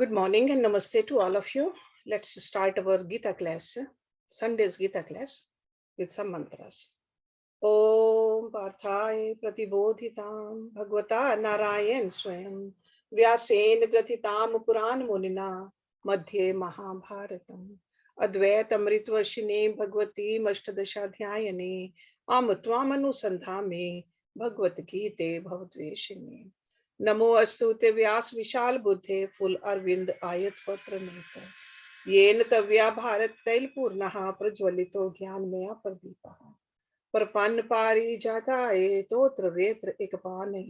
Good morning and namaste to all of you. Let's start our Gita class, Sunday's Gita class, with some mantras. Om Parthaya Pratibodhitam Bhagavata Narayan Swayam Vyasen Grathitam Puran Munina Madhye Mahabharatam Advaitam Ritvarshine Bhagavati Mashtadashadhyayane Amutvam Anusandhame Bhagavad Gita Bhavatveshine नमो अस्तुते व्यास विशाल बुद्धे full Arvind आयत पत्र नेत्र येन तव्या भारत तैल पूर्णः प्रज्वलितो ज्ञान मया प्रदीपः प्रपन्न पारी जाताये तोत्र वेत्र एकपाने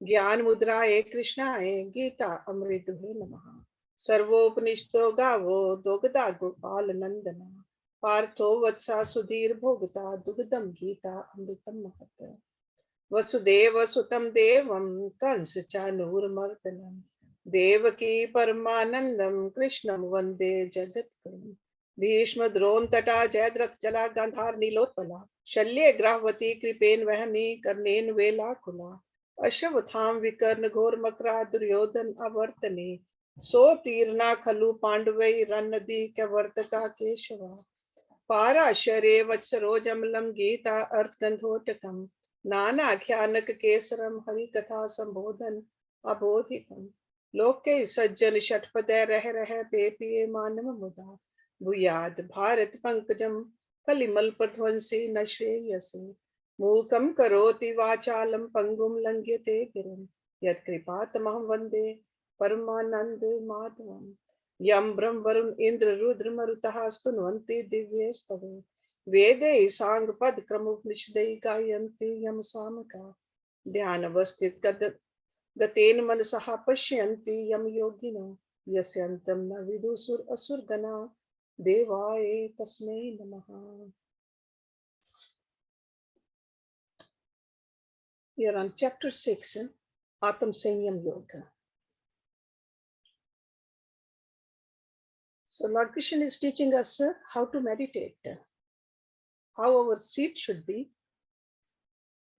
ज्ञान मुद्राये कृष्णाये गीता अमृत नमः सर्वोपनिषदो गावो दोगदा गोपाल नंदना पार्थो वत्सा सुधीर भोगता दुग्धम गीता अमृतम महत् वसुदेव सुतम देवम कंस चानूरमर्दनम देवकी परमानंदम कृष्णम वंदे जगद्गुरुम भीष्म द्रोण तटा जयद्रथ जला गांधार नीलोत्पला शल्य ग्राहवती कृपेन वहनी कर्णेन वेलाकुला अश्वत्थाम विकर्ण घोर मकरा दुर्योधन अवर्तने सो तीर्णा खलु पांडवै रन्नदी कवर्तका केशवा पाराशरे वत्सरोजमलम गीता अर्थगंधोटकम नानाख्यानक केसरम हरि कथा संबोधन अबोधितम लोके सज्जन षटपदे रह पेपिये मानव मुदा भूयाद भारत पंकजम कलिमल प्रध्वंसी न श्रेयसे मूकम करोति वाचालम पंगुम लंघ्यते गिरम यत्कृपातमहं वंदे परमानंद माधवम यम ब्रह्म वरुण इंद्र रुद्र मरुतः स्तुन्वन्ति दिव्ये स्तवे वेदे सांग पद क्रमोपनिषदै गायन्ति यम सामका ध्यानवस्थित गतेन मनसः पश्यन्ति यम योगिनो यस्यन्तं न विदुषुर असुरगणा देवाय तस्मै नमः. We are on chapter 6, Atma Sanyam Yoga. So Lord Krishna is teaching us how to meditate, how our seat should be,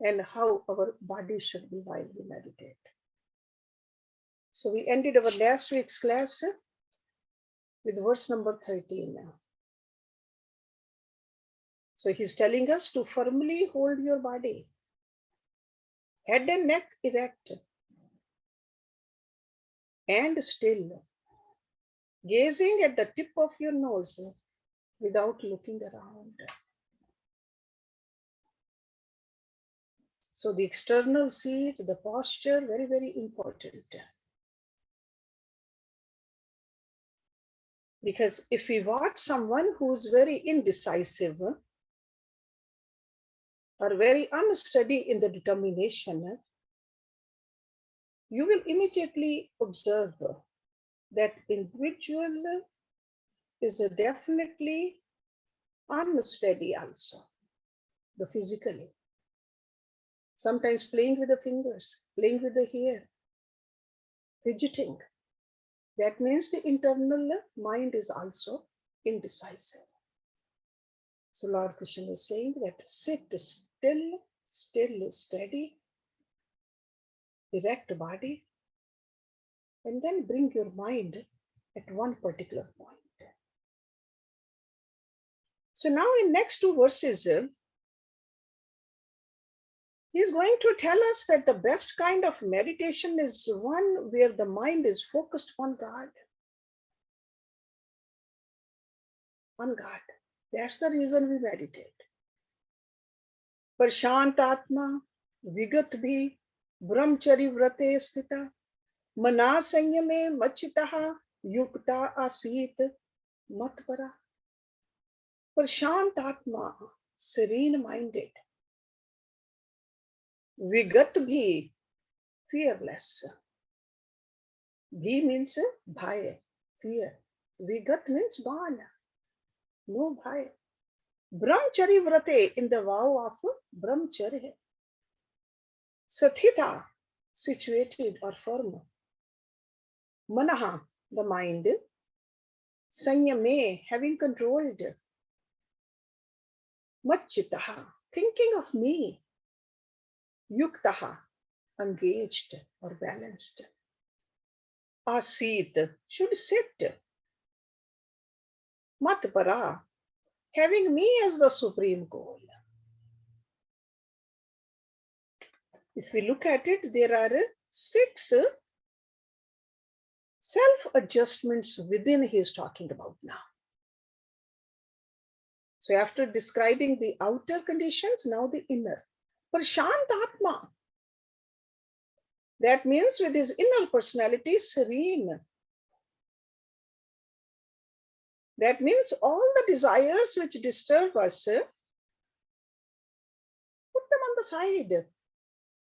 and how our body should be while we meditate. So we ended our last week's class with verse number 13. So he's telling us to firmly hold your body, head and neck erect, and still, gazing at the tip of your nose without looking around. So the external seat, the posture, very, very important. Because if we watch someone who's very indecisive or very unsteady in the determination, you will immediately observe that individual is definitely unsteady also, the physically. Sometimes playing with the fingers, playing with the hair, fidgeting. That means the internal mind is also indecisive. So Lord Krishna is saying that sit still, steady, erect body, and then bring your mind at one particular point. So now in next two verses, he's going to tell us that the best kind of meditation is one where the mind is focused on God. On God. That's the reason we meditate. Prashant Atma, Vigat bhi, Brahmachari vrate sthita, Mana sanyame machitaha, Yukta asit, matpara. Prashant Atma, serene minded. Vigat bhi, fearless. Bhi means bhai, fear. Vigat means gone. No bhai. Brahmachari vrate, in the vow of Brahmacharya. Sathita, situated or firm. Manaha, the mind. Sanyame, having controlled. Machitaha, thinking of me. Yuktaha, engaged or balanced. asit, should sit, mat para, having me as the supreme goal. If we look at it, there are 6 self-adjustments within he is talking about now. So after describing the outer conditions, now the inner. Prashant Atma. That means with his inner personality, serene. That means all the desires which disturb us, put them on the side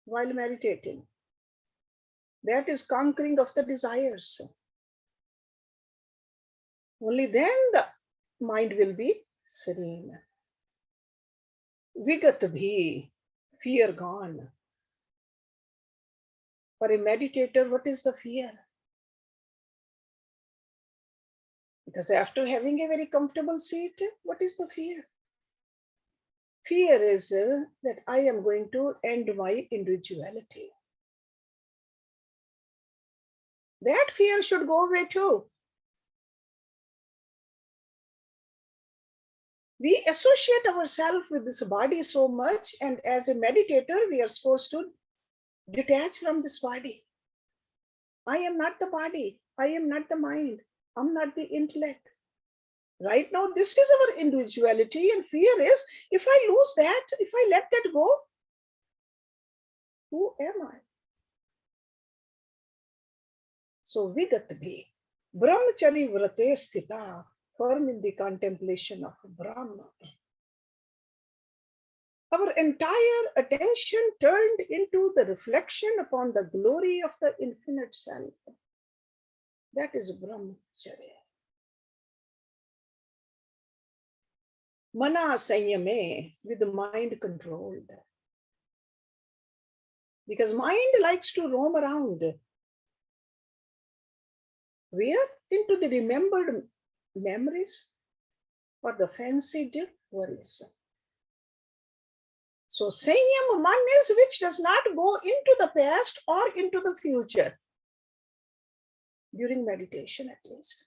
while meditating. That is conquering of the desires. Only then the mind will be serene. Vigat bhi, fear gone. For a meditator, what is the fear? Because after having a very comfortable seat, what is the fear? Fear is that I am going to end my individuality. That fear should go away too. We associate ourselves with this body so much, and as a meditator, we are supposed to detach from this body. I am not the body. I am not the mind. I'm not the intellect. Right now, this is our individuality, and fear is, if I lose that, if I let that go, who am I? So Vigat bhi, brahmachari vrate sthita, firm in the contemplation of Brahma. Our entire attention turned into the reflection upon the glory of the infinite self. That is brahmacharya. Mana sanyame, with the mind controlled. Because mind likes to roam around. Where? Into the remembered memories or the fancied worries. So Sanyam man is which does not go into the past or into the future. During meditation at least.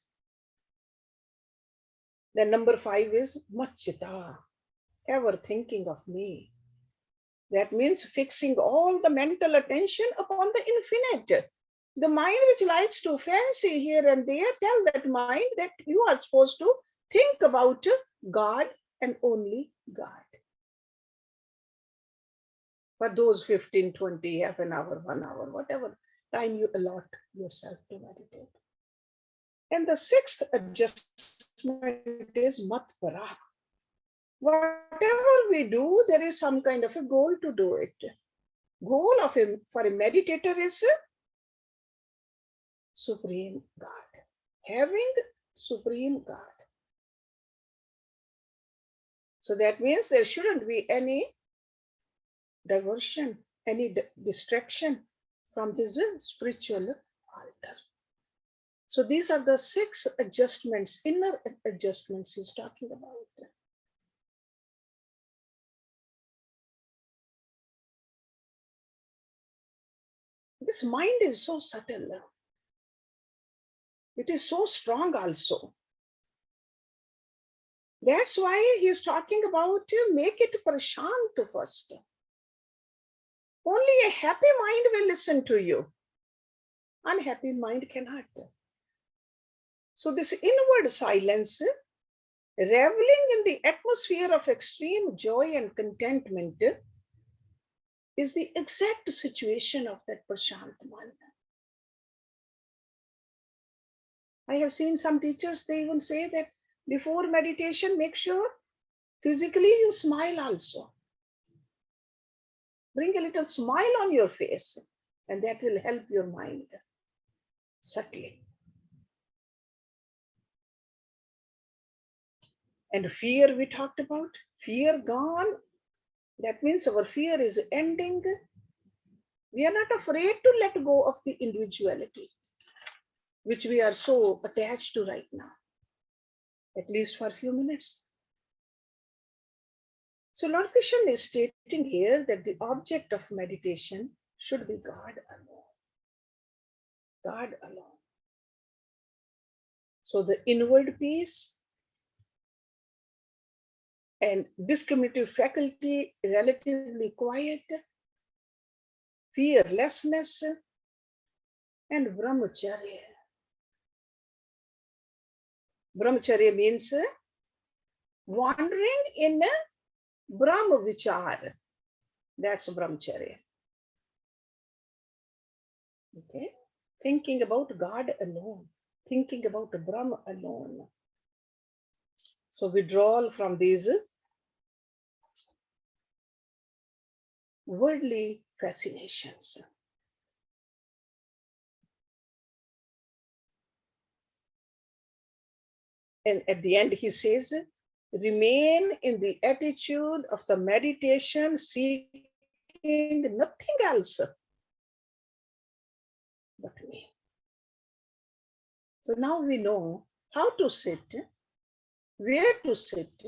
Then number 5 is Machita, ever thinking of me. That means fixing all the mental attention upon the infinite. The mind which likes to fancy here and there, tell that mind that you are supposed to think about God and only God. For those 15, 20, half an hour, 1 hour, whatever time you allot yourself to meditate. And the 6th adjustment is matpara. Whatever we do, there is some kind of a goal to do it. Goal of for a meditator is Supreme God. Having Supreme God. So that means there shouldn't be any diversion, any distraction from his spiritual altar. So these are the 6 adjustments, inner adjustments he's talking about. This mind is so subtle. It is so strong also. That's why he's talking about make it prashant first. Only a happy mind will listen to you. Unhappy mind cannot. So this inward silence, reveling in the atmosphere of extreme joy and contentment, is the exact situation of that prashant mind. I have seen some teachers, they even say that before meditation, make sure physically you smile also. Bring a little smile on your face, and that will help your mind subtly. And fear we talked about, fear gone. That means our fear is ending. We are not afraid to let go of the individuality, which we are so attached to right now, at least for a few minutes. So Lord Krishna is stating here that the object of meditation should be God alone. God alone. So the inward peace and discriminative faculty, relatively quiet, fearlessness, and brahmacharya. Brahmacharya means wandering in Brahma Vichar. That's brahmacharya. Okay? Thinking about God alone, thinking about Brahma alone. So withdrawal from these worldly fascinations. And at the end, he says, remain in the attitude of the meditation, seeking nothing else but me. So now we know how to sit, where to sit,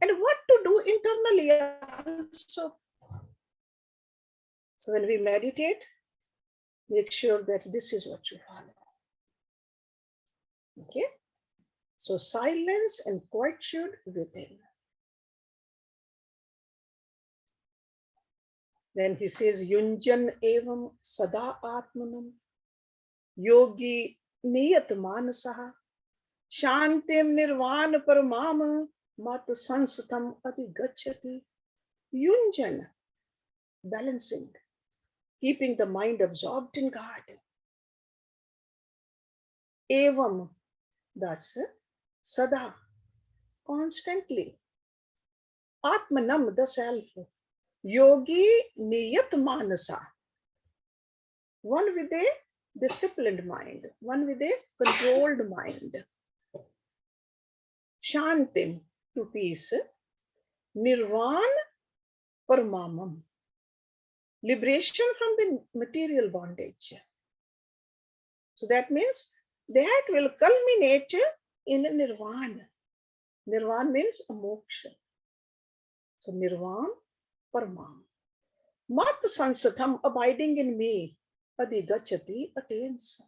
and what to do internally also. So when we meditate, make sure that this is what you follow. Okay? So silence and quietude within. Then he says, Yunjan evam sada atmanam yogi niyat manasaha shantim nirvana paramama mat sansatam ati gachati. Yunjan, balancing, keeping the mind absorbed in God. Evam, thus, sada, constantly. Atmanam, the self. Yogi niyat manasa, one with a disciplined mind, one with a controlled mind. Shantim, to peace. Nirvan paramamam, liberation from the material bondage. So that means that will culminate in nirvana. Nirvana means a moksha. So nirvana paramam. Mat sansatam, abiding in me. Adi gachati, attains.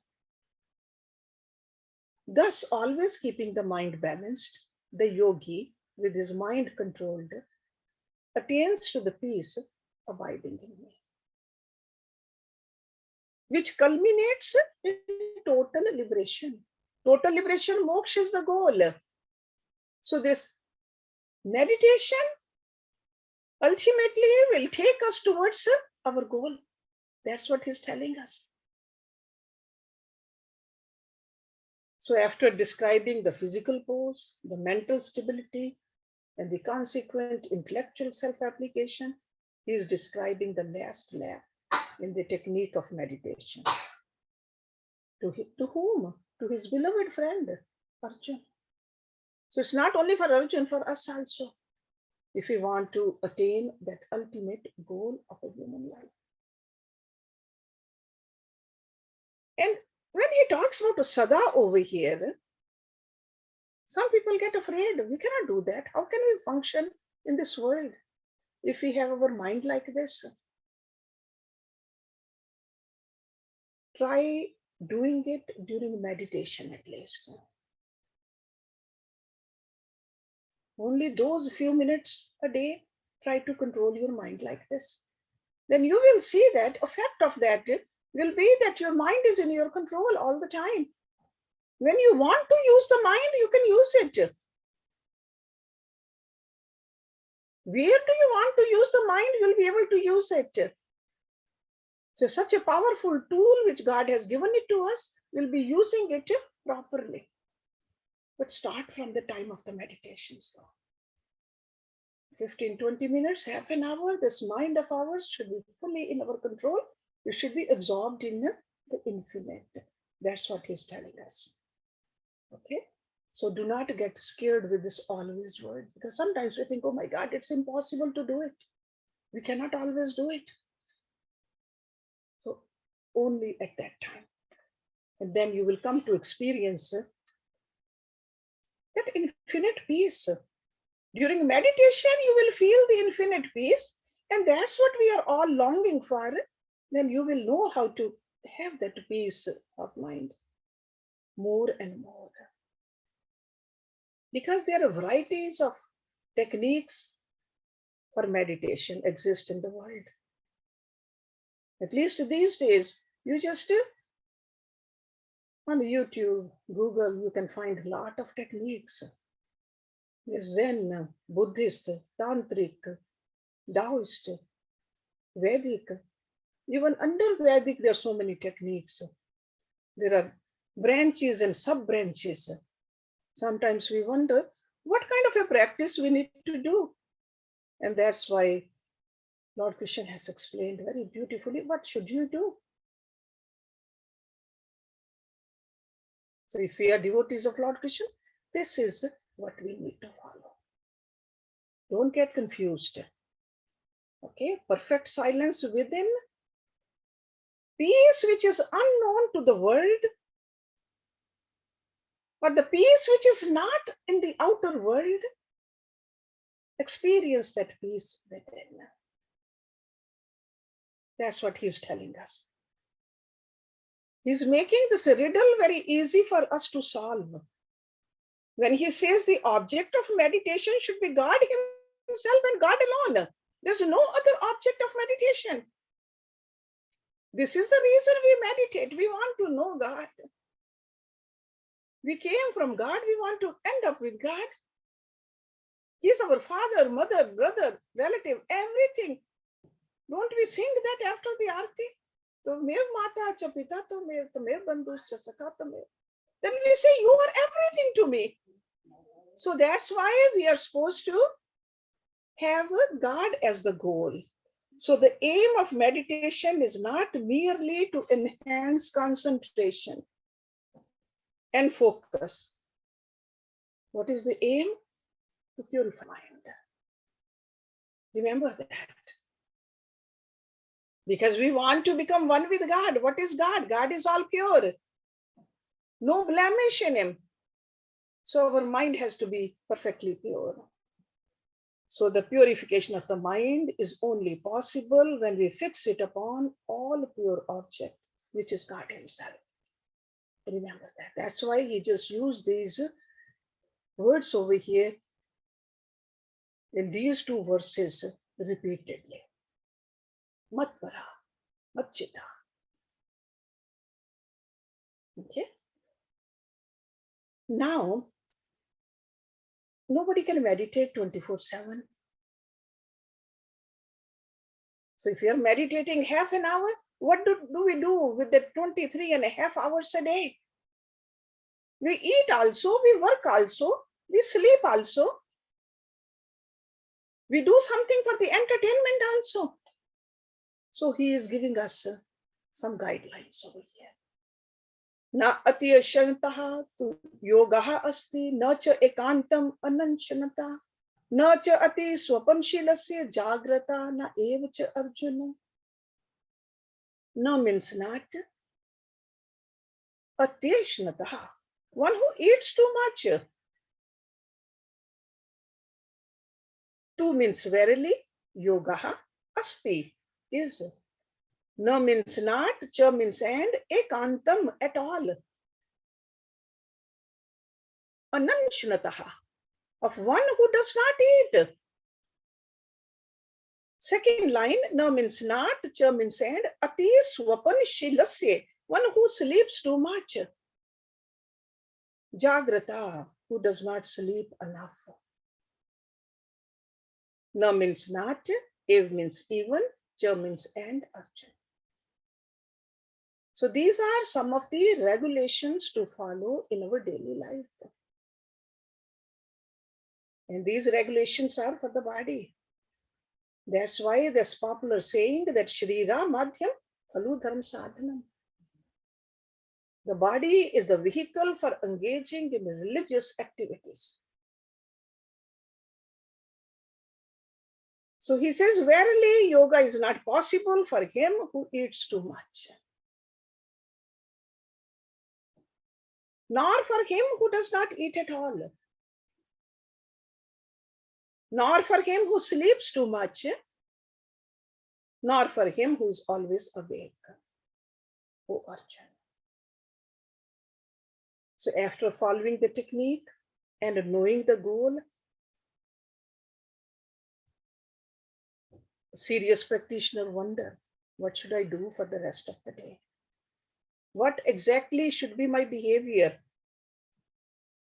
Thus, always keeping the mind balanced, the yogi, with his mind controlled, attains to the peace abiding in me, which culminates in total liberation. Total liberation, moksha is the goal. So this meditation ultimately will take us towards our goal. That's what he's telling us. So after describing the physical pose, the mental stability, and the consequent intellectual self-application, he is describing the last lap in the technique of meditation. To whom? To his beloved friend, Arjun. So it's not only for Arjun, for us also, if we want to attain that ultimate goal of a human life. And when he talks about a sada over here, some people get afraid. We cannot do that. How can we function in this world if we have our mind like this? Try doing it during meditation at least. Only those few minutes a day, try to control your mind like this. Then you will see that effect of that will be that your mind is in your control all the time. When you want to use the mind, you can use it. Where do you want to use the mind, you'll be able to use it. So such a powerful tool which God has given it to us, we'll be using it properly. But start from the time of the meditations though. 15-20 minutes, half an hour, this mind of ours should be fully in our control. We should be absorbed in the infinite. That's what he's telling us. Okay? So do not get scared with this always word, because sometimes we think, oh my God, it's impossible to do it. We cannot always do it. So only at that time. And then you will come to experience that infinite peace. During meditation, you will feel the infinite peace, and that's what we are all longing for. Then you will know how to have that peace of mind. more and more. Because there are varieties of techniques for meditation exist in the world. At least these days, you just on YouTube, Google, you can find a lot of techniques. Zen, Buddhist, Tantric, Taoist, Vedic. Even under Vedic, there are so many techniques. There are branches and sub-branches. Sometimes we wonder what kind of a practice we need to do. And that's why Lord Krishna has explained very beautifully what should you do. So if we are devotees of Lord Krishna, this is what we need to follow. Don't get confused. Okay, perfect silence within, peace which is unknown to the world, but the peace which is not in the outer world, experience that peace within. That's what he's telling us. He's making this riddle very easy for us to solve. When he says the object of meditation should be God himself and God alone, there's no other object of meditation. This is the reason we meditate. We want to know God. We came from God. We want to end up with God. He's our father, mother, brother, relative, everything. Don't we sing that after the arti? Then we say, you are everything to me. So that's why we are supposed to have God as the goal. So the aim of meditation is not merely to enhance concentration and focus. What is the aim? To purify mind. Remember that. Because we want to become one with God. What is God? God is all pure. No blemish in him. So our mind has to be perfectly pure. So the purification of the mind is only possible when we fix it upon all pure object, which is God himself. Remember that. That's why he just used these words over here in these two verses repeatedly. Matpara, Matchita. Okay. Now, nobody can meditate 24/7. So if you're meditating half an hour, what do we do with the 23.5 hours a day? We eat also, we work also, we sleep also. We do something for the entertainment also. So he is giving us some guidelines over here. Na atiyashantaha tu yogaha asti na cha ekantam ananshanata na cha ati swapanshilasya jagrata na eva cha arjuna. Na means not atiyashanataha, one who eats too much. Tu means verily, yogaha asti is. Na means not, cha means and, ekantam at all. Ananshanataha, of one who does not eat. Second line, na means not, cha means and, ati swapanishilasya, one who sleeps too much. Jagrata, who does not sleep enough. Na means not, ev means even, cha means and, arjun. So these are some of the regulations to follow in our daily life. And these regulations are for the body. That's why this popular saying that Shrira Madhyam Khalu Dharm Sadhanam. The body is the vehicle for engaging in religious activities. So he says, verily, yoga is not possible for him who eats too much, nor for him who does not eat at all, nor for him who sleeps too much, nor for him who is always awake, O Arjuna. So after following the technique and knowing the goal, a serious practitioner wonder, what should I do for the rest of the day? What exactly should be my behavior?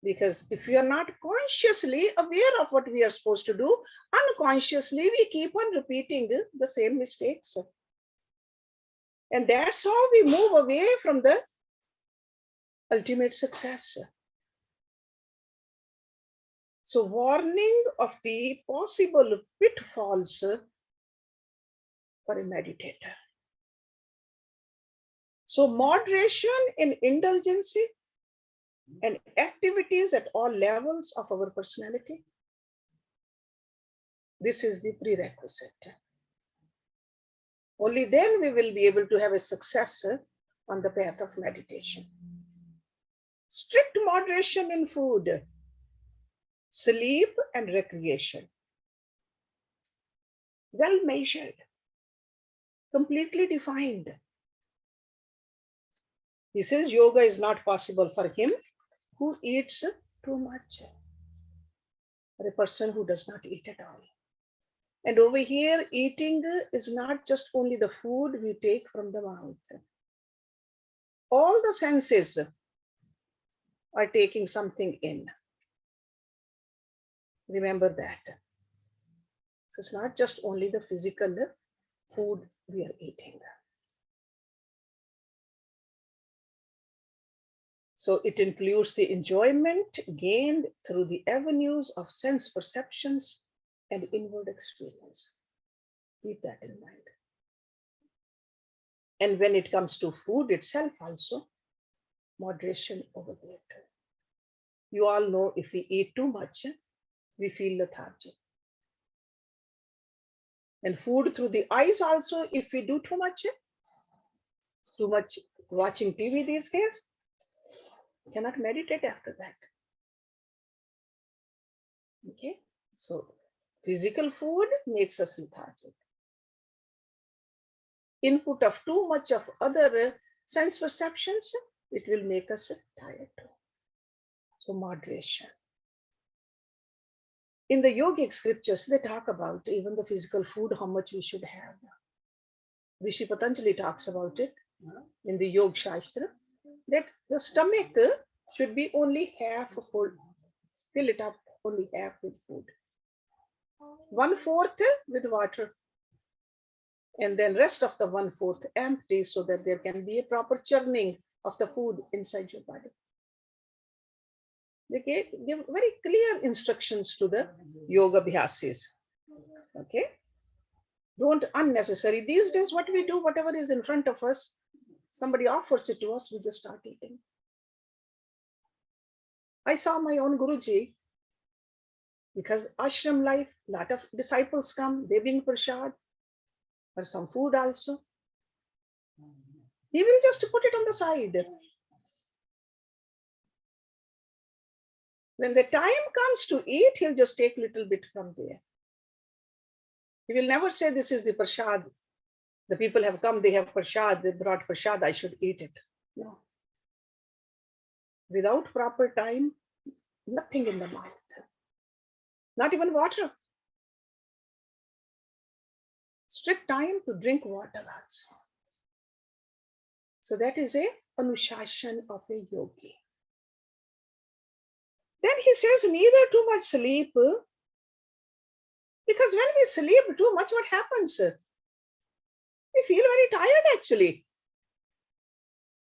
Because if we are not consciously aware of what we are supposed to do, unconsciously we keep on repeating the same mistakes. And that's how we move away from the ultimate success. So warning of the possible pitfalls for a meditator. So moderation in indulgence and activities at all levels of our personality. This is the prerequisite. Only then we will be able to have a success on the path of meditation. Strict moderation in food, sleep, and recreation. Well measured, completely defined. He says yoga is not possible for him who eats too much, or a person who does not eat at all. And over here, eating is not just only the food we take from the mouth. All the senses are taking something in. Remember that. So it's not just only the physical food we are eating. So it includes the enjoyment gained through the avenues of sense perceptions and inward experience. Keep that in mind. And when it comes to food itself also, moderation over there too. You all know if we eat too much, we feel lethargic. And food through the eyes also, if we do too much watching TV these days, cannot meditate after that. Okay, so physical food makes us lethargic. Input of too much of other sense perceptions, it will make us tired too. So moderation. In the yogic scriptures, they talk about even the physical food, how much we should have. Rishi Patanjali talks about it in the Yoga Shastra, that the stomach should be only half full. Fill it up only half with food. 1/4 with water. And then rest of the 1/4 empty, so that there can be a proper churning of the food inside your body. They give very clear instructions to the yoga abhyasis. Okay? Don't unnecessary. These days, what we do, whatever is in front of us, somebody offers it to us, we just start eating. I saw my own Guruji, because ashram life, a lot of disciples come, they bring prasad or some food also. He will just put it on the side. When the time comes to eat, he'll just take a little bit from there. He will never say, this is the prasad. The people have come, they have prasad, they brought prasad, I should eat it. No. Without proper time, nothing in the mouth. Not even water. Strict time to drink water also. So that is a anushashan of a yogi. Then he says, neither too much sleep. Because when we sleep too much, what happens? We feel very tired actually.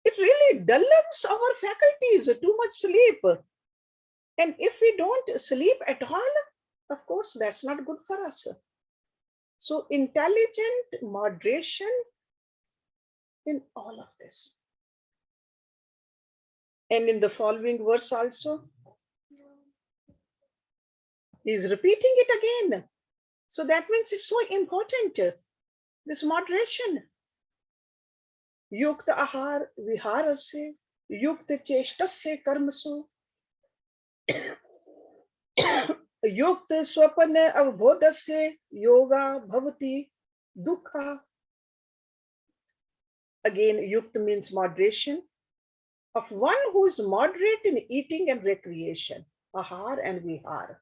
It really dulls our faculties, too much sleep. And if we don't sleep at all, of course, that's not good for us. So intelligent moderation in all of this. And in the following verse also, he is repeating it again. So that means it's so important, this moderation. Yukta ahar viharasya, yukta cheshtasya karmasu, yukta swapana avbodhasya yoga bhavati dukha. Again, yukta means moderation of one who is moderate in eating and recreation. Ahar and vihar.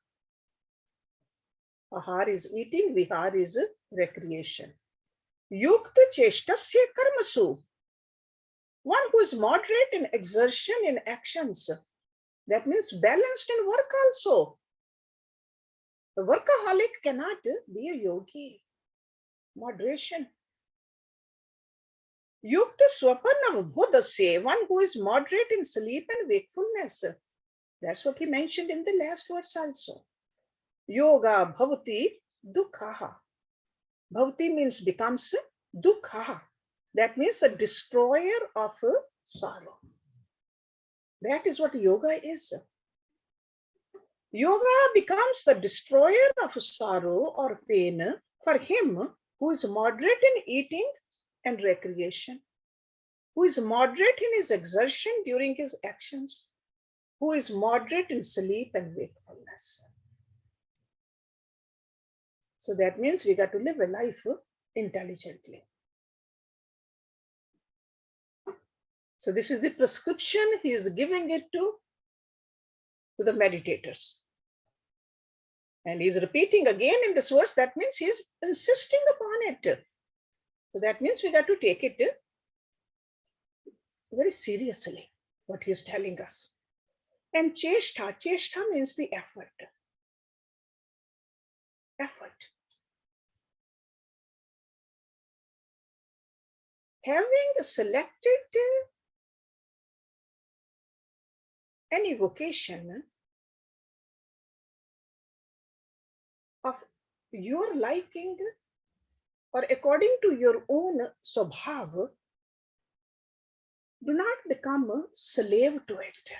Ahar is eating, vihar is recreation. Yukta cheshtasya karmasu. One who is moderate in exertion in actions. That means balanced in work also. A workaholic cannot be a yogi. Moderation. Yukta swapanav bodhasya. One who is moderate in sleep and wakefulness. That's what he mentioned in the last verse also. Yoga bhavati dukhaha. Bhavati means becomes dukhaha. That means the destroyer of sorrow. That is what yoga is. Yoga becomes the destroyer of sorrow or pain for him who is moderate in eating and recreation, who is moderate in his exertion during his actions, who is moderate in sleep and wakefulness. So that means we got to live a life intelligently. So this is the prescription he is giving it to the meditators. And he's repeating again in this verse. That means he's insisting upon it. So that means we got to take it very seriously, what he's telling us. And cheshtha, cheshtha means the effort. Effort. Having selected any vocation of your liking or according to your own swabhav, do not become a slave to it.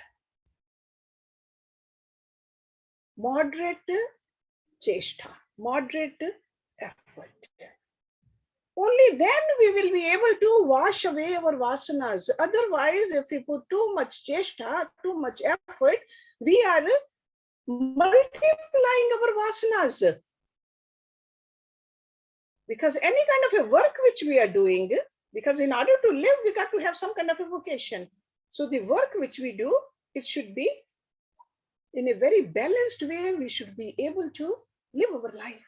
Moderate cheshtha, moderate effort. Only then we will be able to wash away our vasanas. Otherwise, if we put too much cheshtha, too much effort, we are multiplying our vasanas. Because any kind of a work which we are doing, because in order to live, we got to have some kind of a vocation. So the work which we do, it should be in a very balanced way. We should be able to live our life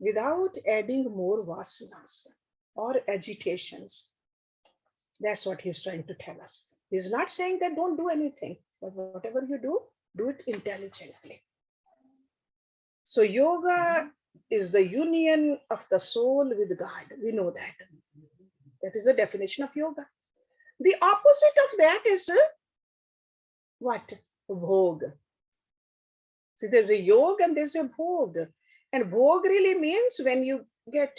without adding more vasanas or agitations. That's what he's trying to tell us. He's not saying that don't do anything, but whatever you do it intelligently. So yoga is the union of the soul with God. We know that. That is the definition of yoga. The opposite of that is what? Bhog. See, there's a yoga and there's a bhog. And bhog really means when you get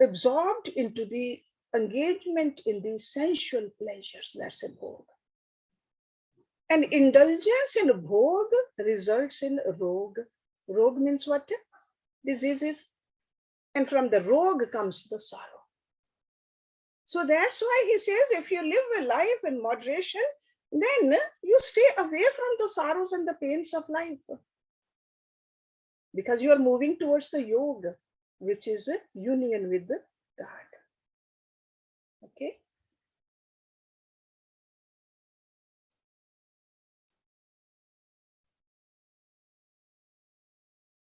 absorbed into the engagement in the sensual pleasures. That's a bhog. And indulgence in bhog results in rog. Rog means what? Diseases. And from the rog comes the sorrow. So that's why he says, if you live a life in moderation, then you stay away from the sorrows and the pains of life. Because you are moving towards the yoga, which is a union with God. Okay.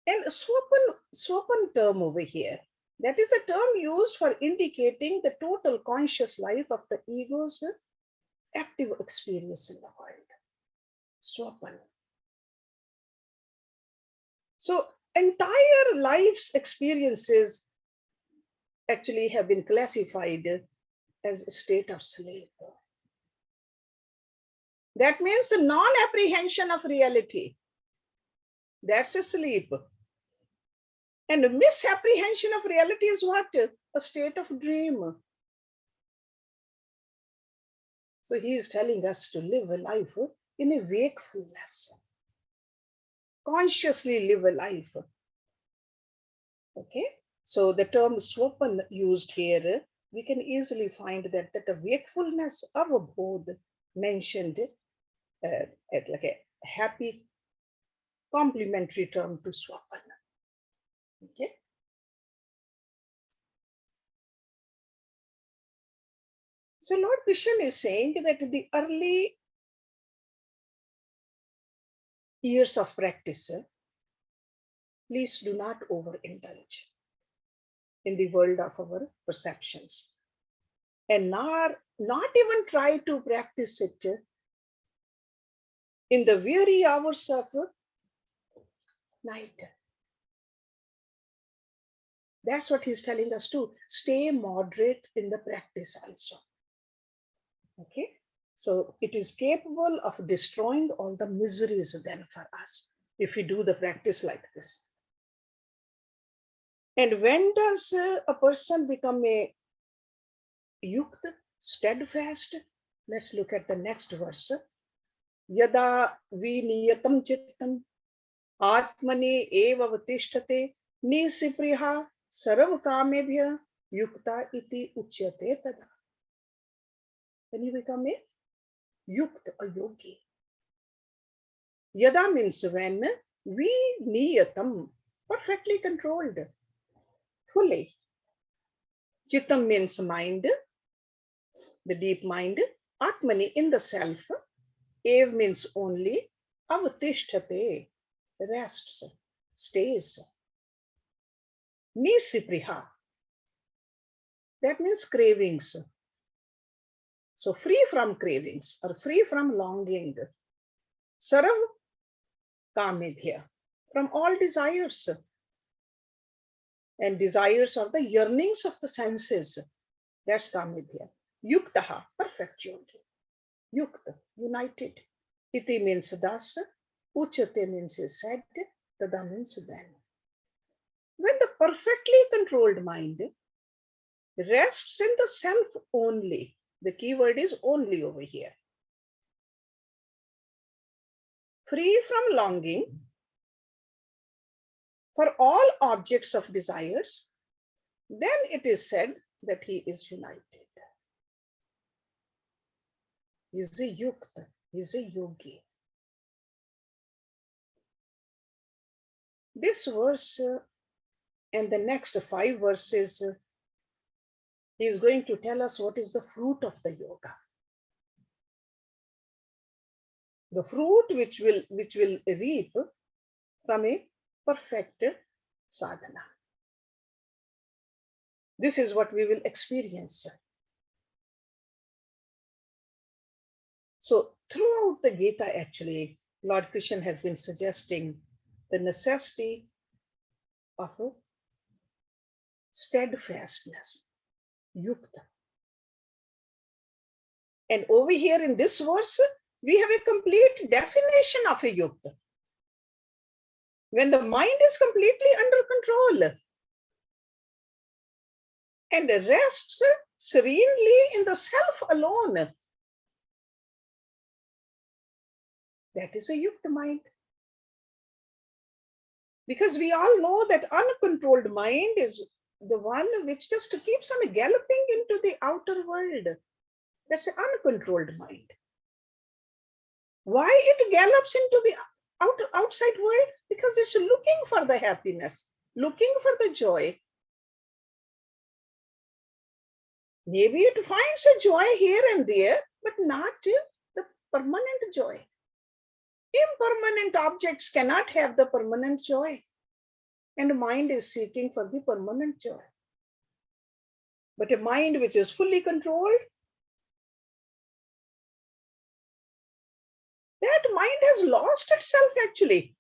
And swapan term over here, that is a term used for indicating the total conscious life of the ego's active experience in the world. Swapan. So entire life's experiences actually have been classified as a state of sleep. That means the non-apprehension of reality. That's a sleep. And misapprehension of reality is what? A state of dream. So he is telling us to live a life in a wakefulness. Consciously live a life. Okay. So the term swapan used here, we can easily find that the wakefulness of a bodh mentioned like a happy complementary term to swapan. Okay. So Lord Krishna is saying that the early years of practice, please do not overindulge in the world of our perceptions, and not even try to practice it in the weary hours of night. That's what he's telling us to stay moderate in the practice also. Okay, so it is capable of destroying all the miseries then for us if we do the practice like this. And when does a person become a yukta, steadfast? Let's look at the next verse. Yada viniyatam chittam atmani eva vatishtate nisipriha sarvkamebhya yukta iti uchyate tada. Then you become a yukta, a yogi. Yada means when, we niyatam, perfectly controlled, fully. Chittam means mind, the deep mind. Atmani, in the self. Ev means only. Avatishthate, rests, stays. Nisipriha, that means cravings. So free from cravings or free from longing. Sarv kamebhya, from all desires. And desires are the yearnings of the senses. That's kamebhya. Yuktaha, perfect yogi. Yukta, united. Iti means thus. Uchate means is said. Tada means then. When the perfectly controlled mind rests in the self only, the key word is only over here. Free from longing for all objects of desires, then it is said that he is united. He is a yukta, he is a yogi. This verse and the next 5 verses, he is going to tell us what is the fruit of the yoga. The fruit which will reap from a perfect sadhana. This is what we will experience. So throughout the Gita, actually, Lord Krishna has been suggesting the necessity of steadfastness, yukta. And over here in this verse, we have a complete definition of a yukta. When the mind is completely under control and rests serenely in the self alone, that is a yukta mind. Because we all know that uncontrolled mind is the one which just keeps on galloping into the outer world. That's an uncontrolled mind. Why it gallops into the outside world? Because it's looking for the happiness, looking for the joy. Maybe it finds a joy here and there, but not the permanent joy. Impermanent objects cannot have the permanent joy. And mind is seeking for the permanent joy. But a mind which is fully controlled, that mind has lost itself actually.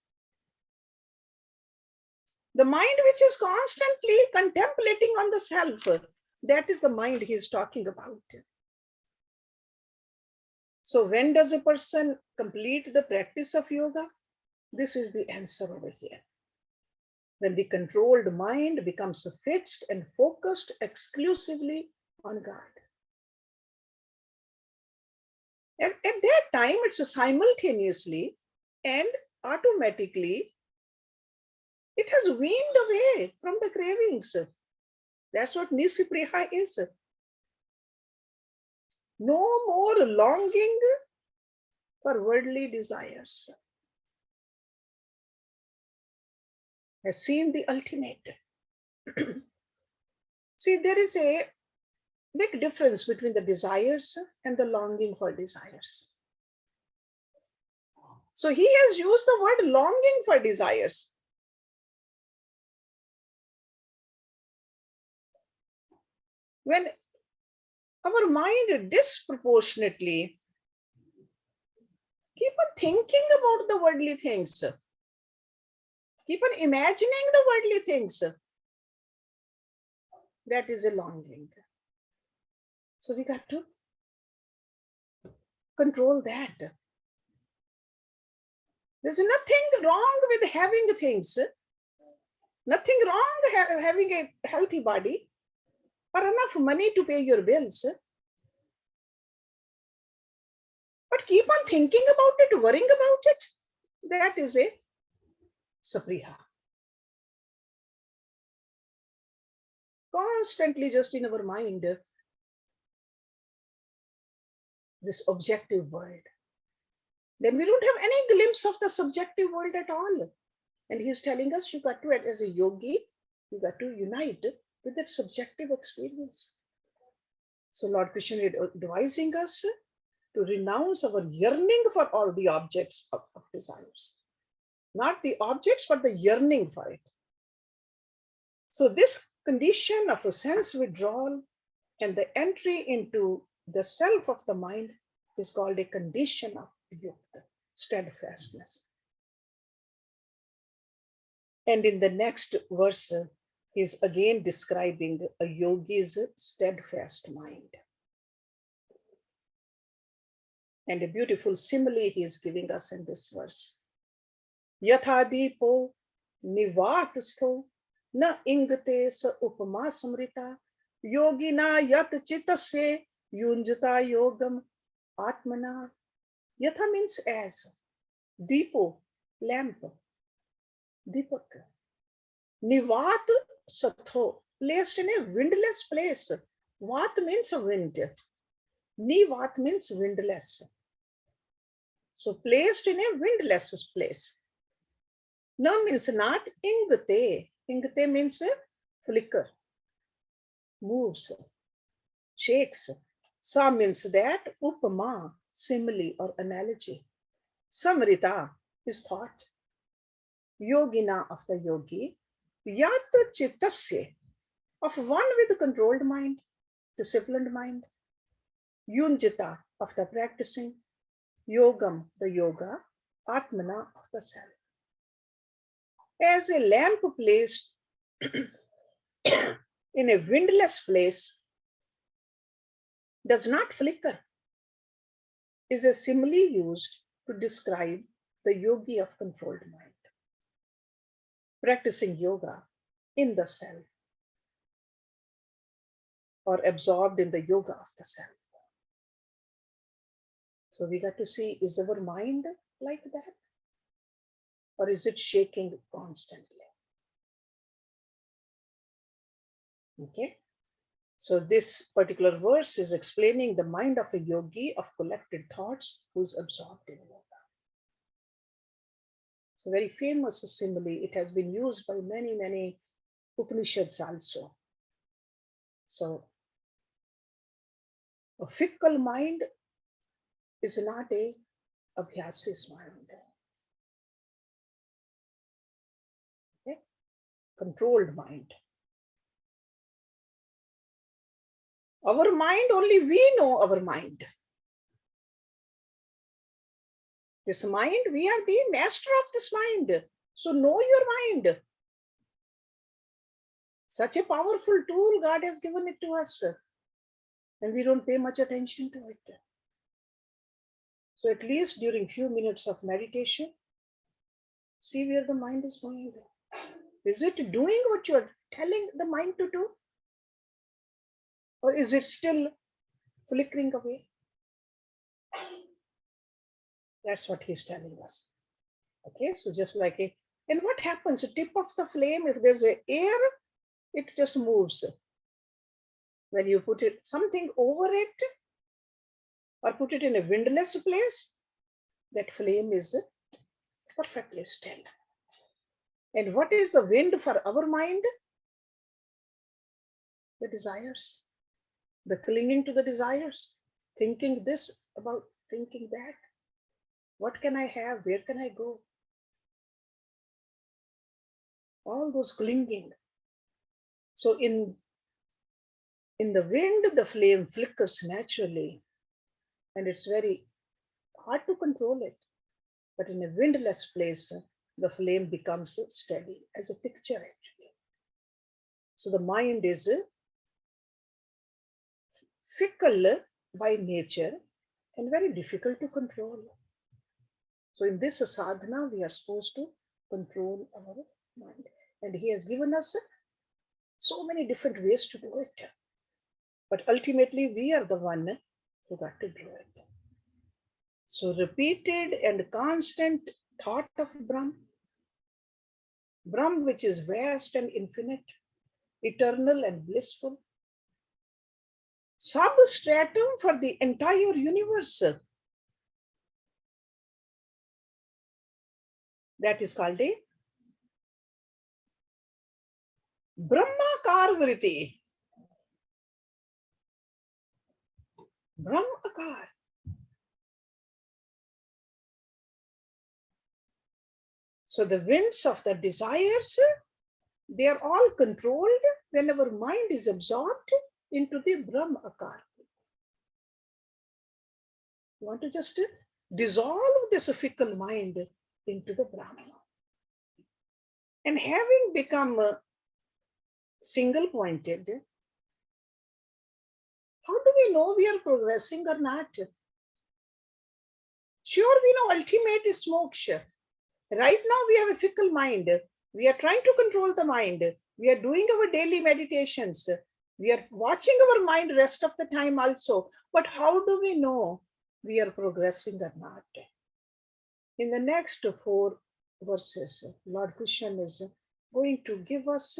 The mind which is constantly contemplating on the self, that is the mind he is talking about. So when does a person complete the practice of yoga? This is the answer over here. When the controlled mind becomes fixed and focused exclusively on God. At that time, it's simultaneously and automatically, it has weaned away from the cravings. That's what nisipriha is. No more longing for worldly desires. Has seen the ultimate. See, there is a big difference between the desires and the longing for desires. So he has used the word longing for desires. When our mind disproportionately keep on thinking about the worldly things, keep on imagining the worldly things, that is a longing. So we got to control that. There's nothing wrong with having things, nothing wrong having a healthy body or enough money to pay your bills. But keep on thinking about it, worrying about it, that is a sapriha. Constantly just in our mind, this objective world. Then we don't have any glimpse of the subjective world at all. And he's telling us you got to, as a yogi, you got to unite with that subjective experience. So Lord Krishna is advising us to renounce our yearning for all the objects of desires. Not the objects, but the yearning for it. So this condition of a sense withdrawal and the entry into the self of the mind is called a condition of yukta, steadfastness. And in the next verse, he's again describing a yogi's steadfast mind. And a beautiful simile he is giving us in this verse. Yathadipo nivatastho na ingate sa upama samrita yogina yat chitasya yunjata yogam atmana. Yatha means as. Deepo, lamp. Deepak. Nivat satho, placed in a windless place. Vat means a wind. Nivat means windless. So placed in a windless place. Na means not. Ingate. Ingate means flicker, moves, shakes. Sa means that. Upama, simile or analogy. Samrita is thought. Yogina of the yogi. Yat chittasya, of one with controlled mind, disciplined mind. Yunjita of the practicing. Yogam, the yoga. Atmana of the self. As a lamp placed in a windless place does not flicker, is a simile used to describe the yogi of controlled mind, practicing yoga in the self or absorbed in the yoga of the self. So we got to see, is our mind like that? Or is it shaking constantly? Okay. So this particular verse is explaining the mind of a yogi of collected thoughts who is absorbed in yoga. It's a very famous simile. It has been used by many, many Upanishads also. So a fickle mind is not a abhyasis mind. Okay? Controlled mind. Our mind, only we know our mind. This mind, we are the master of this mind. So know your mind. Such a powerful tool God has given it to us. And we don't pay much attention to it. So at least during few minutes of meditation, see where the mind is going. Is it doing what you're telling the mind to do? Or is it still flickering away? That's what he's telling us. Okay, so just like a, and what happens? The tip of the flame, if there's a air, it just moves. When you put it something over it or put it in a windless place, that flame is perfectly still. And what is the wind for our mind? The desires. the clinging to the desires, thinking this about thinking that. What can I have? Where can I go? All those clinging. So in the wind, the flame flickers naturally, and it's very hard to control it. But in a windless place, the flame becomes steady as a picture actually. So the mind is fickle by nature and very difficult to control. So in this sadhana, we are supposed to control our mind. And he has given us so many different ways to do it. But ultimately, we are the one who got to do it. So repeated and constant thought of Brahm, Brahm which is vast and infinite, eternal and blissful, substratum for the entire universe. That is called a Brahmakar Vritti. Brahmakar. So the winds of the desires, they are all controlled when our mind is absorbed into the Brahmakar. You want to just dissolve this fickle mind into the Brahma. And having become single pointed, how do we know we are progressing or not? Sure, we know ultimate is moksha. Right now we have a fickle mind. We are trying to control the mind. We are doing our daily meditations. We are watching our mind rest of the time also. But how do we know we are progressing or not? In the next 4 verses, Lord Krishna is going to give us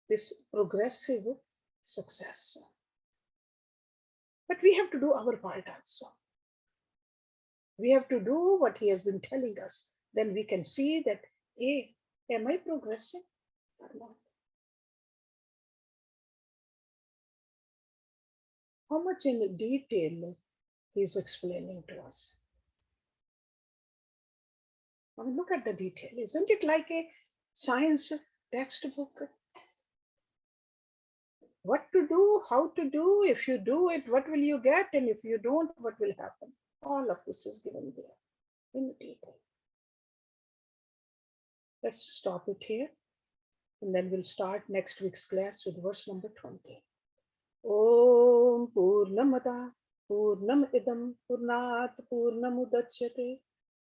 this progressive success. But we have to do our part also. We have to do what he has been telling us. Then we can see that, hey, am I progressing or not? How much in detail he is explaining to us. I mean, look at the detail. Isn't it like a science textbook? What to do, how to do, if you do it, what will you get? And if you don't, what will happen? All of this is given there in detail. Let's stop it here. And then we'll start next week's class with verse number 20. Om Purnamada Purnam Idam Purnat Purnamudachyate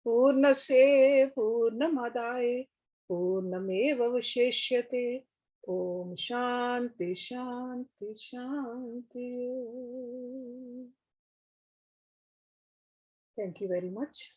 Purnase Purnamadaye Purnameva Vashishyate. Om Shanti Shanti Shanti. Thank you very much.